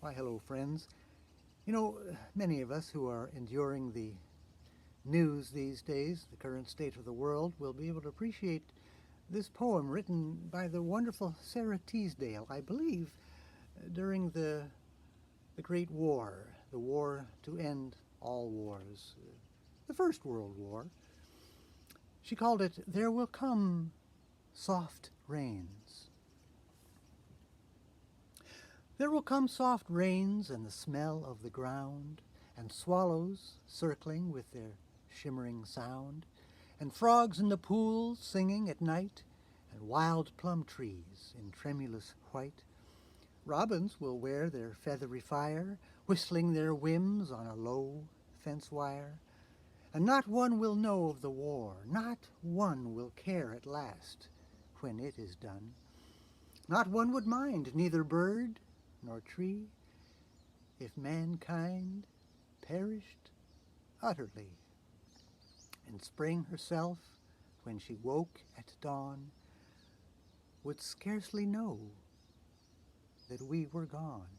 Why, hello, friends. Many of us who are enduring the news these days, the current state of the world, will be able to appreciate this poem written by the wonderful Sara Teasdale, I believe, during the Great War, the war to end all wars, the First World War. She called it, "There Will Come Soft Rains." There will come soft rains and the smell of the ground, and swallows circling with their shimmering sound, and frogs in the pools singing at night, and wild plum trees in tremulous white. Robins will wear their feathery fire, whistling their whims on a low fence wire, and not one will know of the war, not one will care at last when it is done. Not one would mind, neither bird nor tree, if mankind perished utterly. And spring herself, when she woke at dawn, would scarcely know that we were gone.